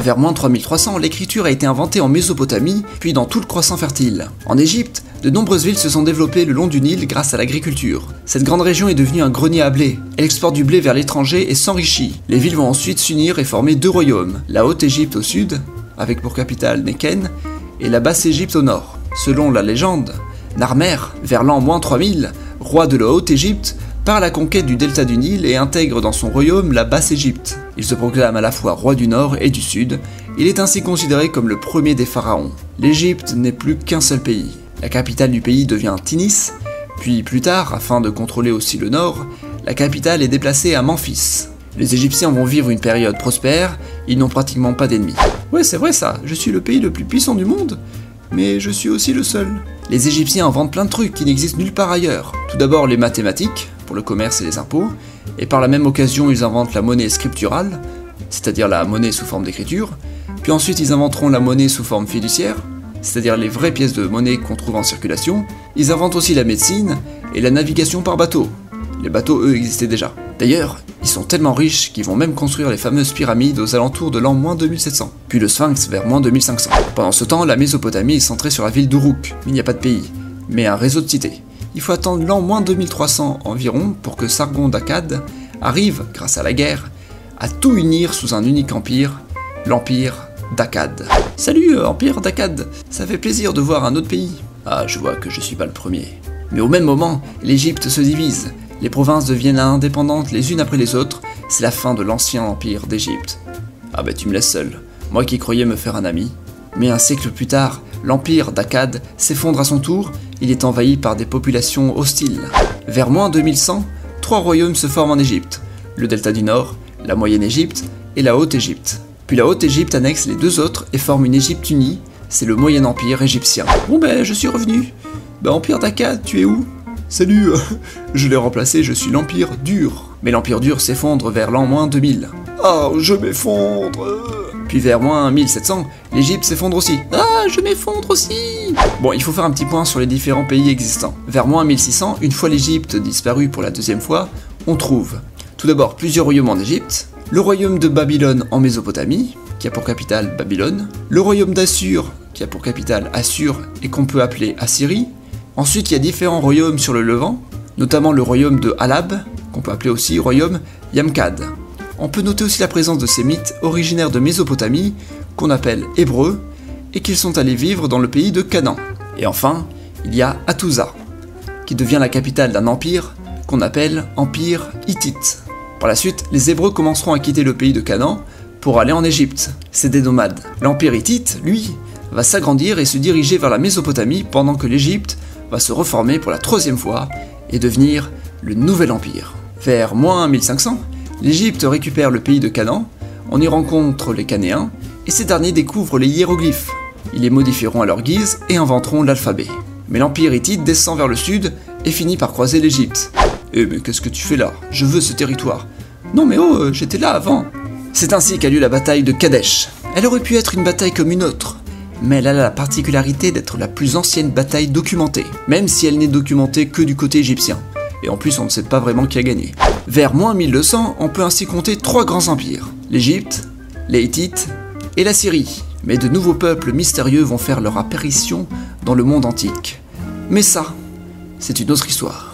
Vers moins 3300, l'écriture a été inventée en Mésopotamie, puis dans tout le croissant fertile. En Égypte, de nombreuses villes se sont développées le long du Nil grâce à l'agriculture. Cette grande région est devenue un grenier à blé. Elle exporte du blé vers l'étranger et s'enrichit. Les villes vont ensuite s'unir et former deux royaumes, la Haute-Égypte au sud, avec pour capitale Néken, et la Basse-Égypte au nord. Selon la légende, Narmer, vers l'an moins 3000, roi de la Haute-Égypte, part à la conquête du delta du Nil et intègre dans son royaume la Basse-Égypte. Il se proclame à la fois roi du nord et du sud. Il est ainsi considéré comme le premier des pharaons. L'Égypte n'est plus qu'un seul pays. La capitale du pays devient Tinis, puis plus tard, afin de contrôler aussi le nord, la capitale est déplacée à Memphis. Les Égyptiens vont vivre une période prospère, ils n'ont pratiquement pas d'ennemis. Ouais, c'est vrai ça, je suis le pays le plus puissant du monde, mais je suis aussi le seul. Les Égyptiens inventent plein de trucs qui n'existent nulle part ailleurs. Tout d'abord les mathématiques, pour le commerce et les impôts, et par la même occasion ils inventent la monnaie scripturale, c'est-à-dire la monnaie sous forme d'écriture, puis ensuite ils inventeront la monnaie sous forme fiduciaire, c'est-à-dire les vraies pièces de monnaie qu'on trouve en circulation. Ils inventent aussi la médecine et la navigation par bateau. Les bateaux, eux, existaient déjà. D'ailleurs, ils sont tellement riches qu'ils vont même construire les fameuses pyramides aux alentours de l'an moins 2700, puis le Sphinx vers moins 2500. Pendant ce temps, la Mésopotamie est centrée sur la ville d'Uruk. Il n'y a pas de pays, mais un réseau de cités. Il faut attendre l'an moins 2300 environ pour que Sargon d'Akkad arrive, grâce à la guerre, à tout unir sous un unique empire, l'empire d'Akkad. Salut empire d'Akkad, ça fait plaisir de voir un autre pays. Ah, je vois que je suis pas le premier. Mais au même moment, l'Égypte se divise. Les provinces deviennent indépendantes les unes après les autres, c'est la fin de l'ancien empire d'Égypte. Ah bah tu me laisses seul, moi qui croyais me faire un ami. Mais un siècle plus tard, l'empire d'Akkad s'effondre à son tour, il est envahi par des populations hostiles. Vers moins 2100, trois royaumes se forment en Égypte, le delta du Nord, la Moyenne Égypte et la Haute Égypte. Puis la Haute Égypte annexe les deux autres et forme une Égypte unie, c'est le Moyen Empire égyptien. Bon ben je suis revenu. Bah empire d'Akkad, tu es où? Salut, je l'ai remplacé, je suis l'Empire Dur. Mais l'Empire Dur s'effondre vers l'an moins 2000. Ah, je m'effondre. Puis vers moins 1700, l'Égypte s'effondre aussi. Ah, je m'effondre aussi. Bon, il faut faire un petit point sur les différents pays existants. Vers moins 1600, une fois l'Égypte disparue pour la deuxième fois, on trouve tout d'abord plusieurs royaumes en Égypte, le royaume de Babylone en Mésopotamie, qui a pour capitale Babylone, le royaume d'Assur, qui a pour capitale Assur et qu'on peut appeler Assyrie. Ensuite, il y a différents royaumes sur le Levant, notamment le royaume de Halab, qu'on peut appeler aussi royaume Yamkad. On peut noter aussi la présence de Sémites originaires de Mésopotamie, qu'on appelle Hébreux, et qu'ils sont allés vivre dans le pays de Canaan. Et enfin, il y a Hattusa, qui devient la capitale d'un empire qu'on appelle Empire Hittite. Par la suite, les Hébreux commenceront à quitter le pays de Canaan pour aller en Égypte. C'est des nomades. L'Empire Hittite, lui, va s'agrandir et se diriger vers la Mésopotamie pendant que l'Égypte va se reformer pour la troisième fois et devenir le nouvel empire. Vers moins 1500, l'Égypte récupère le pays de Canaan, on y rencontre les Canéens, et ces derniers découvrent les hiéroglyphes. Ils les modifieront à leur guise et inventeront l'alphabet. Mais l'empire hittite descend vers le sud et finit par croiser l'Égypte. Eh mais qu'est-ce que tu fais là? Je veux ce territoire. Non mais oh, j'étais là avant. C'est ainsi qu'a lieu la bataille de Kadesh. Elle aurait pu être une bataille comme une autre, mais elle a la particularité d'être la plus ancienne bataille documentée, même si elle n'est documentée que du côté égyptien. Et en plus, on ne sait pas vraiment qui a gagné. Vers moins 1200, on peut ainsi compter trois grands empires, l'Égypte, les Hittites et la Syrie. Mais de nouveaux peuples mystérieux vont faire leur apparition dans le monde antique. Mais ça, c'est une autre histoire.